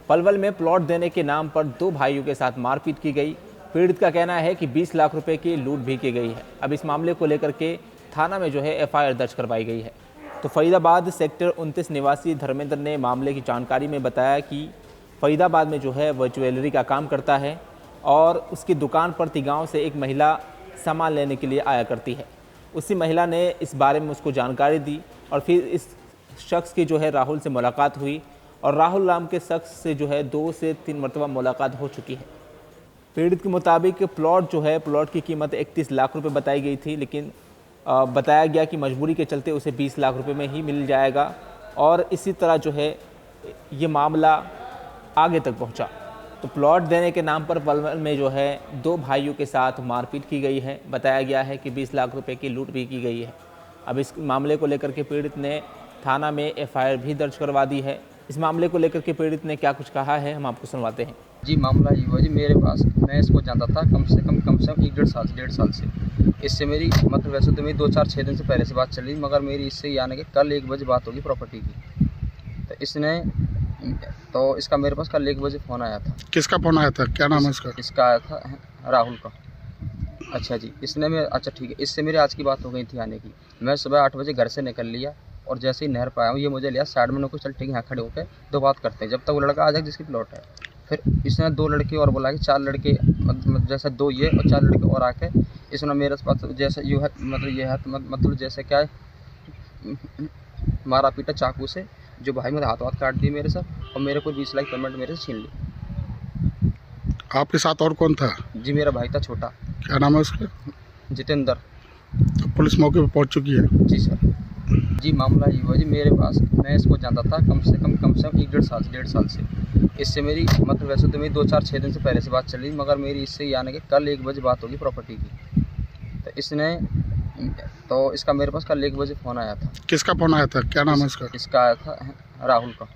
पलवल में प्लॉट देने के नाम पर दो भाइयों के साथ मारपीट की गई। पीड़ित का कहना है कि 20 लाख रुपए की लूट भी की गई है। अब इस मामले को लेकर के थाना में एफआईआर दर्ज करवाई गई है। तो फरीदाबाद सेक्टर 29 निवासी धर्मेंद्र ने मामले की जानकारी में बताया कि फरीदाबाद में वह ज्वेलरी का काम करता है और उसकी दुकान पर तिगांव से एक महिला सामान लेने के लिए आया करती है। उसी महिला ने इस बारे में उसको जानकारी दी और फिर इस शख्स की राहुल से मुलाकात हुई और राहुल नाम के शख्स से 2 से 3 मरतबा मुलाकात हो चुकी है। पीड़ित के मुताबिक प्लॉट की कीमत 31 लाख रुपए बताई गई थी, लेकिन बताया गया कि मजबूरी के चलते उसे 20 लाख रुपए में ही मिल जाएगा और इसी तरह ये मामला आगे तक पहुंचा। तो प्लॉट देने के नाम पर पलवल में दो भाइयों के साथ मारपीट की गई है। बताया गया है कि 20 लाख रुपए की लूट भी की गई है। अब इस मामले को लेकर के पीड़ित ने थाना में एफआईआर भी दर्ज करवा दी है। इस मामले को लेकर के पीड़ित ने क्या कुछ कहा है, हम आपको सुनवाते हैं। जी, मामला ये हुआ जी, मेरे पास मैं इसको जानता था कम से कम 1.5 साल से। इससे मेरी वैसे तो मेरी 2-4-6 दिन से पहले से बात चल रही, मगर मेरी इससे यानी कि कल 1 बजे बात होगी प्रॉपर्टी की। तो इसका मेरे पास कल 1 बजे फ़ोन आया था। किसका फ़ोन आया था? क्या नाम है इसका? इसका आया था राहुल का। अच्छा जी, अच्छा ठीक है। इससे मेरी आज की बात हो गई थी आने की। मैं सुबह 8 बजे घर से निकल लिया और जैसे ही नहर पर आया हूँ, ये मुझे लिया साइड में, चल ठीक है यहाँ खड़े होकर दो बात करते हैं, जब तक वो लड़का आ जाए जिसकी प्लॉट है। फिर इसने 2 लड़के और बोला कि 4 लड़के जैसे 2 ये और 4 लड़के और आके इसने मेरे पास जैसे जैसे क्या है मारा पीटा चाकू से, जो भाई मेरे हाथ काट दिए मेरे साथ और मेरे को 20 लाख पेमेंट मेरे से छीन ली। आपके साथ और कौन था? जी, मेरा भाई था छोटा। क्या नाम है उसका? जितेंद्र। तो पुलिस मौके पर पहुंच चुकी है? जी सर। जी, मामला ये हुआ जी, मेरे पास मैं इसको जानता था कम से कम 1.5 साल से। इससे मेरी वैसे तो मेरी 2-4-6 दिन से पहले से बात चल रही, मगर मेरी इससे यानी कि कल 1 बजे बात होगी प्रॉपर्टी की। तो इसका मेरे पास कल 1 बजे फ़ोन आया था। किसका फ़ोन आया था? क्या नाम है इसका? इसका आया था राहुल का।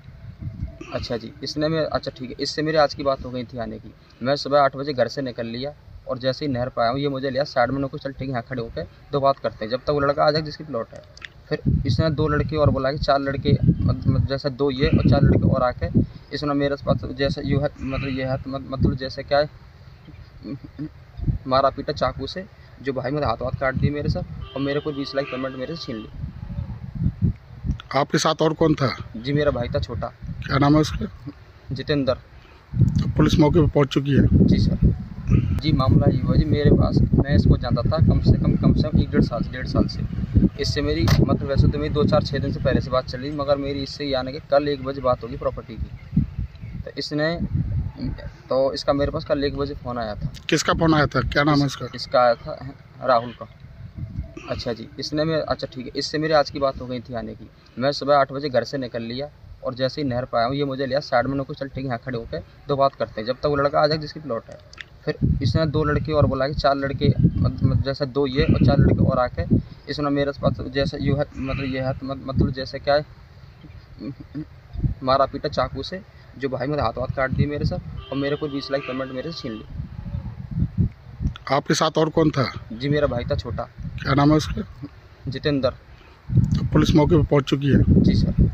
अच्छा जी, अच्छा ठीक है। इससे मेरी आज की बात हो गई थी आने की। मैं सुबह 8 बजे घर से निकल लिया और जैसे ही नहर पर आया हूँ, ये मुझे लिया साइड में, चल ठीक है यहाँ खड़े होकर दो बात करते हैं, जब तक वो लड़का आ जाए जिसकी प्लॉट है। फिर इसने 2 लड़के और बोला कि 4 लड़के जैसे 2 ये और 4 लड़के और आके इसने मेरे पास जैसे जैसे क्या है मारा पीटा चाकू से, जो भाई मेरे हाथ काट दिए मेरे साथ और मेरे को 20 लाख पेमेंट मेरे से छीन ली। आपके साथ और कौन था? जी, मेरा भाई था छोटा। क्या नाम है उसका? जितेंद्र। तो पुलिस मौके पर पहुंच चुकी है? जी सर। जी, मामला ये हुआ जी, मेरे पास मैं इसको जानता था कम से कम 1.5 साल से। इससे मेरी वैसे तो मेरी 2-4-6 दिन से पहले से बात चल रही, मगर मेरी इससे यानी कि कल 1 बजे बात होगी प्रॉपर्टी की। तो इसका मेरे पास कल 1 बजे फ़ोन आया था। किसका फ़ोन आया था? क्या नाम है इसका? इसका आया था राहुल का। अच्छा जी, अच्छा ठीक है। इससे मेरी आज की बात हो गई थी आने की। मैं सुबह 8 बजे घर से निकल लिया और जैसे ही नहर पर आया हूँ, ये मुझे लिया साइड में, चल ठीक है यहाँ खड़े होकर दो बात करते हैं, जब तक वो लड़का आ जाए जिसकी प्लॉट है। फिर इसने 2 लड़के और बोला कि 4 लड़के जैसे 2 ये और 4 लड़के और आके इसने मेरे पास जैसे जैसे क्या है मारा पीटा चाकू से, जो भाई मेरे हाथ काट दिए मेरे साथ और मेरे को 20 लाख पेमेंट मेरे से छीन ली। आपके साथ और कौन था? जी, मेरा भाई था छोटा। क्या नाम है उसका? जितेंद्र। तो पुलिस मौके पर पहुंच चुकी है? जी सर।